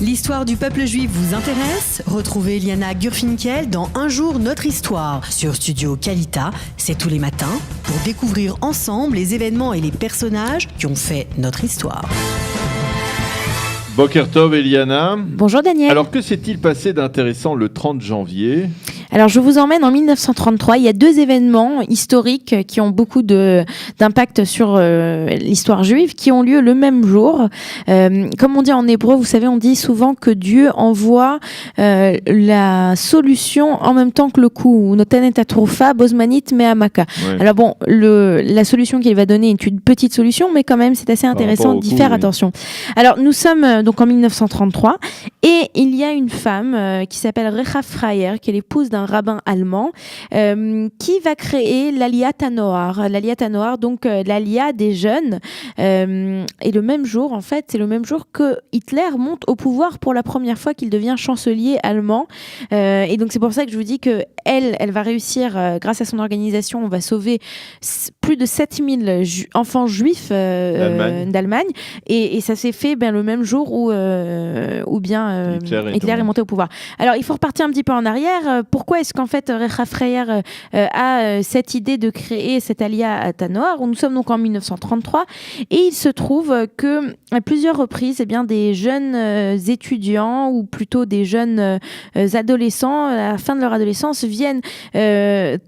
L'histoire du peuple juif vous intéresse ? Retrouvez Liana Gurfinkel dans Un jour notre histoire sur Studio Kalita. C'est tous les matins pour découvrir ensemble les événements et les personnages qui ont fait notre histoire. Boker Tov, Eliana. Bonjour Daniel. Alors que s'est-il passé d'intéressant le 30 janvier ? Alors je vous emmène en 1933. Il y a deux événements historiques qui ont beaucoup d'impact sur l'histoire juive qui ont lieu le même jour. Comme on dit en hébreu, vous savez, on dit souvent que Dieu envoie la solution en même temps que le coup. Notenet atrufa bozmanit me'amaka. Ouais. Alors bon, la solution qu'il va donner est une petite solution, mais quand même c'est assez intéressant d'y faire attention. Alors nous sommes donc en 1933 et il y a une femme qui s'appelle Recha Freier, qui est l'épouse d'un rabbin allemand, qui va créer l'Aliyat HaNoar. L'Aliyat HaNoar, donc l'Aliyat des jeunes. Et le même jour, en fait, c'est le même jour que Hitler monte au pouvoir pour la première fois, qu'il devient chancelier allemand. Et donc c'est pour ça que je vous dis que elle va réussir, grâce à son organisation, on va sauver plus de 7000 enfants juifs d'Allemagne. Et ça s'est fait le même jour où bien Hitler est monté au pouvoir. Alors il faut repartir un petit peu en arrière. Pourquoi est-ce qu'en fait Recha Freier a cette idée de créer cette Aliyat HaNoar, où nous sommes donc en 1933, et il se trouve que à plusieurs reprises, des jeunes étudiants, ou plutôt des jeunes adolescents, à la fin de leur adolescence, viennent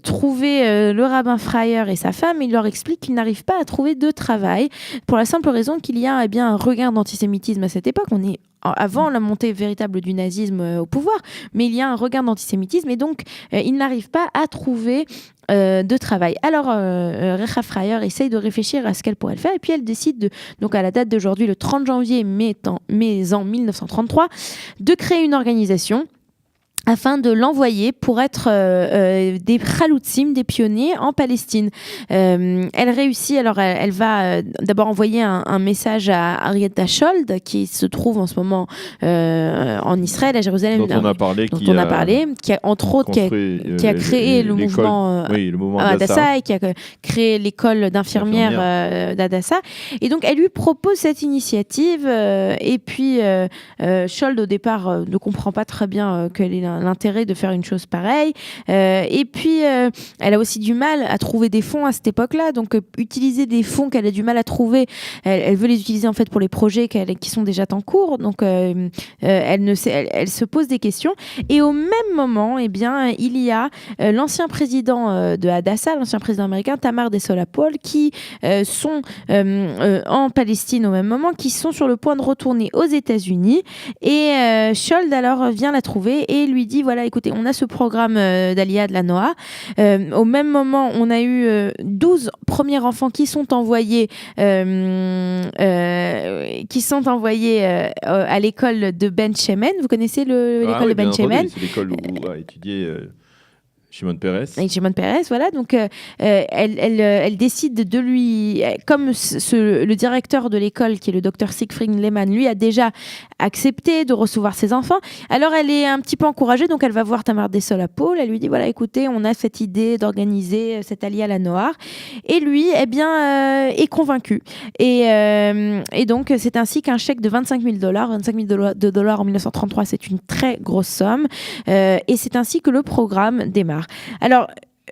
trouver le rabbin Freier et sa femme, et il leur explique qu'ils n'arrivent pas à trouver de travail, pour la simple raison qu'il y a un regain d'antisémitisme à cette époque. On est avant la montée véritable du nazisme au pouvoir, mais il y a un regain d'antisémitisme, et donc ils n'arrivent pas à trouver de travail. Alors Recha Freier essaye de réfléchir à ce qu'elle pourrait le faire, et puis elle décide, donc à la date d'aujourd'hui, le 30 janvier, mais en 1933, de créer une organisation afin de l'envoyer pour être des chaloutsim, des pionniers en Palestine. Elle réussit, alors elle va d'abord envoyer un message à Arietta Schold, qui se trouve en ce moment en Israël, à Jérusalem, dont on a parlé, qui a entre autres qui a créé le mouvement Hadassah, et qui a créé l'école d'infirmières d'Hadassah. Et donc elle lui propose cette initiative, et puis Schold au départ ne comprend pas très bien quelle est l'intérêt de faire une chose pareille, et puis elle a aussi du mal à trouver des fonds à cette époque-là, donc utiliser des fonds qu'elle a du mal à trouver, elle veut les utiliser en fait pour les projets qui sont déjà en cours, donc elle se pose des questions. Et au même moment, il y a l'ancien président de Hadassah, l'ancien président américain Tamar Desolapol, qui sont en Palestine au même moment, qui sont sur le point de retourner aux États-Unis, et Schold alors vient la trouver et lui dit, voilà, écoutez, on a ce programme d'Aliyat HaNoar. Au même moment, on a eu 12 premiers enfants qui sont envoyés à l'école de Ben Shemen. Vous connaissez l'école de Ben Shemen? C'est l'école où a étudié Shimon Peres. Et Shimon Peres, voilà. Donc, elle décide de lui... Comme le directeur de l'école, qui est le docteur Siegfried Lehmann, lui a déjà accepté de recevoir ses enfants. Alors, elle est un petit peu encouragée. Donc, elle va voir Tamar Desolapol. Elle lui dit, voilà, écoutez, on a cette idée d'organiser cette Aliyat HaNoar. Et lui, est convaincu. Et donc, c'est ainsi qu'un chèque de $25,000 en 1933, c'est une très grosse somme. Et c'est ainsi que le programme démarre. Alors,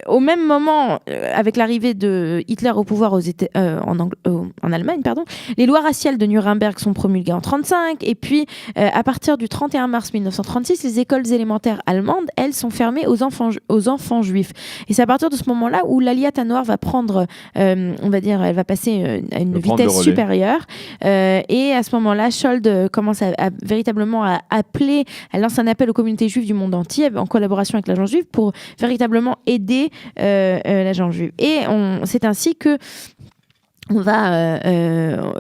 au même moment, avec l'arrivée de Hitler au pouvoir en Allemagne, les lois raciales de Nuremberg sont promulguées en 1935, et puis à partir du 31 mars 1936, les écoles élémentaires allemandes, elles, sont fermées aux enfants juifs. Et c'est à partir de ce moment-là où l'Aliyat HaNoar va prendre, elle va passer à une vitesse supérieure, et à ce moment-là, Schold commence à véritablement à appeler, elle lance un appel aux communautés juives du monde entier, en collaboration avec l'Agence juive, pour véritablement aider l'agence juive. Et c'est ainsi que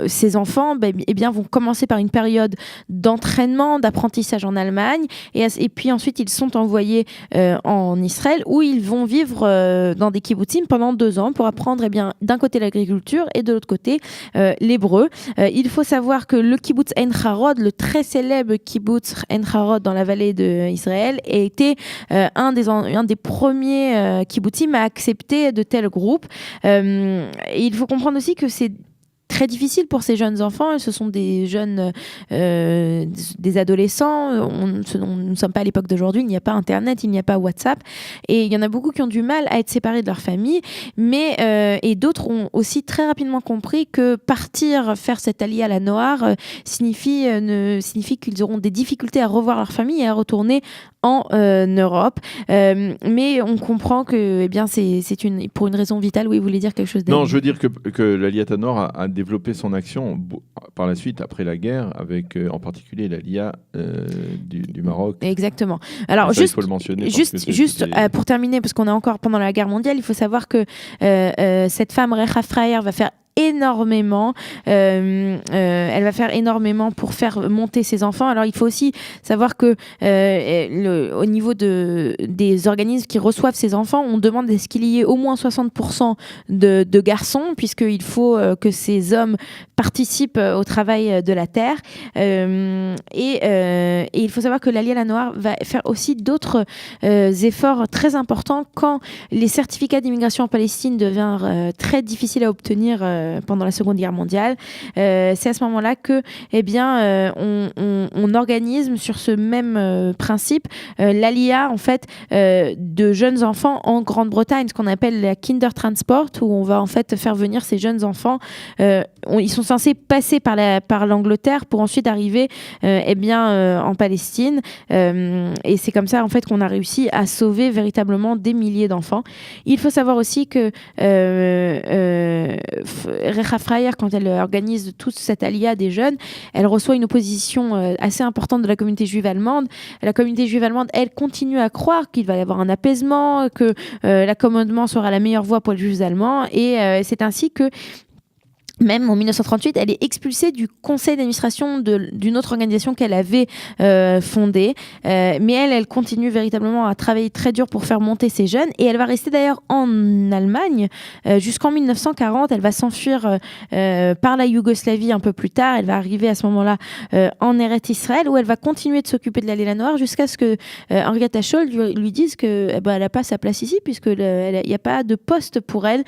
ces enfants vont commencer par une période d'entraînement, d'apprentissage en Allemagne, et puis ensuite ils sont envoyés en Israël, où ils vont vivre dans des kibbutzim pendant 2 ans pour apprendre d'un côté l'agriculture et de l'autre côté l'hébreu. Il faut savoir que le kibbutz Ein Harod, le très célèbre kibbutz Ein Harod dans la vallée d'Israël, a été un des premiers kibbutzim à accepter de tels groupes. Il faut comprendre aussi que c'est très difficile pour ces jeunes enfants. Ce sont des jeunes, des adolescents. Nous ne sommes pas à l'époque d'aujourd'hui. Il n'y a pas Internet, il n'y a pas WhatsApp. Et il y en a beaucoup qui ont du mal à être séparés de leur famille. Et d'autres ont aussi très rapidement compris que partir faire cette aliyah à la Noar signifie qu'ils auront des difficultés à revoir leur famille et à retourner en Europe. Mais on comprend que c'est pour une raison vitale. Oui, vous voulez dire quelque chose Non, je veux dire que l'Aliyat Noar a développé son action par la suite, après la guerre, avec en particulier l'Aliyah du Maroc. Exactement. Alors, il faut le mentionner. Juste pour terminer, parce qu'on est encore pendant la guerre mondiale, il faut savoir que cette femme, Recha Frayer, va faire énormément. Elle va faire énormément pour faire monter ses enfants. Alors, il faut aussi savoir que au niveau des organismes qui reçoivent ces enfants, on demande à ce qu'il y ait au moins 60% de garçons, puisqu'il faut que ces hommes participent au travail de la terre. Et il faut savoir que l'Aliyah la Noar va faire aussi d'autres efforts très importants quand les certificats d'immigration en Palestine deviennent très difficiles à obtenir pendant la Seconde Guerre mondiale. C'est à ce moment-là que on organise sur ce même principe l'Aliyah en fait de jeunes enfants en Grande-Bretagne, ce qu'on appelle la Kindertransport, où on va en fait faire venir ces jeunes enfants. Ils sont censés passer par l'Angleterre pour ensuite arriver en Palestine. Et c'est comme ça en fait qu'on a réussi à sauver véritablement des milliers d'enfants. Il faut savoir aussi que Recha Frayer, quand elle organise toute cette aliyah des jeunes, elle reçoit une opposition assez importante de la communauté juive allemande. La communauté juive allemande, elle, continue à croire qu'il va y avoir un apaisement, que l'accommodement sera la meilleure voie pour les juifs allemands. Et c'est ainsi que même en 1938, elle est expulsée du conseil d'administration d'une autre organisation qu'elle avait fondée. Mais elle continue véritablement à travailler très dur pour faire monter ces jeunes. Et elle va rester d'ailleurs en Allemagne jusqu'en 1940. Elle va s'enfuir par la Yougoslavie un peu plus tard. Elle va arriver à ce moment-là en Eretz Israël, où elle va continuer de s'occuper de l'Aliyah Noar jusqu'à ce que Henrietta Scholl lui dise qu'elle n'a pas sa place ici, puisqu'il n'y a pas de poste pour elle,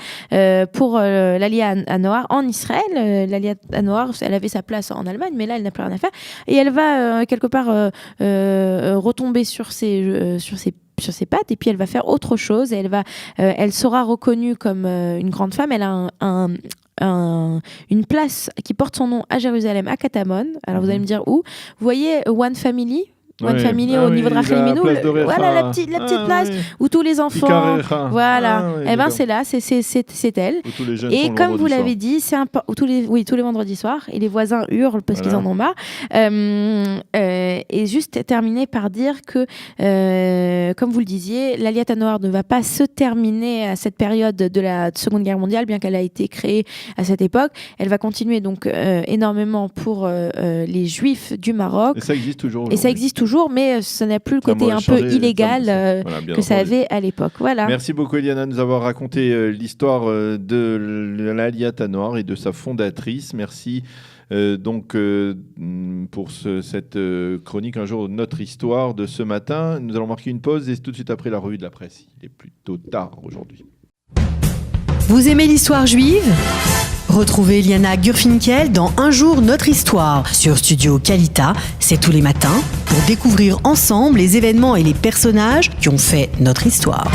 pour l'Aliyah Noar en Israël. L'Aliyah Noar, elle avait sa place en Allemagne, mais là, elle n'a plus rien à faire. Et elle va quelque part retomber sur ses pattes, et puis elle va faire autre chose. Et elle sera reconnue comme une grande femme. Elle a une place qui porte son nom à Jérusalem, à Katamon. Alors vous allez me dire où. Vous voyez One Family au niveau de Rachel Imenu, la petite place où tous les enfants, c'est là, c'est elle. Et comme vous l'avez dit, tous les vendredis soirs, et les voisins hurlent parce qu'ils en ont marre. Et juste terminer par dire que, comme vous le disiez, l'Aliyat Noar ne va pas se terminer à cette période de la Seconde Guerre mondiale, bien qu'elle a été créée à cette époque. Elle va continuer donc énormément pour les Juifs du Maroc. Et ça existe toujours. Mais ça n'a plus le côté un peu illégal que ça avait à l'époque. Voilà. Merci beaucoup, Eliana, de nous avoir raconté l'histoire de l'Aliyat Noar et de sa fondatrice. Merci pour cette chronique Un jour notre histoire de ce matin. Nous allons marquer une pause et tout de suite après la revue de la presse. Il est plutôt tard aujourd'hui. Vous aimez l'histoire juive ? Retrouvez Liana Gurfinkel dans Un jour notre histoire sur Studio Kalita. C'est tous les matins pour découvrir ensemble les événements et les personnages qui ont fait notre histoire.